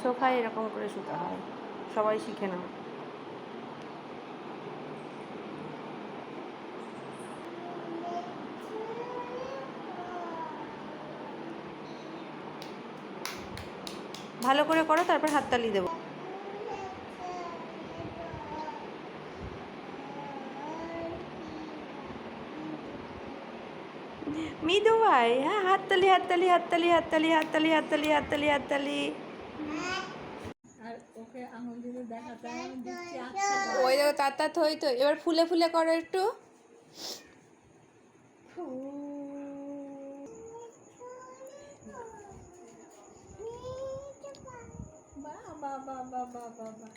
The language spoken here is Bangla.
সোফায় এরকম করে শুতে হয়, সবাই শিখে নাও। ভালো করে করো, তারপর হাততালি দেবো। মৃদু ভাই, হ্যাঁ, হাততালি হাততালি হাততালি হাততালি হাততালি হাততালি হাততালি হাততালি। আর ওকে আঙুল দিয়ে দেখাতে ওই দেখো তাতাত হই তো। এবার ফুলে ফুলে করো একটু। বাবা বাবা বাবা বাবা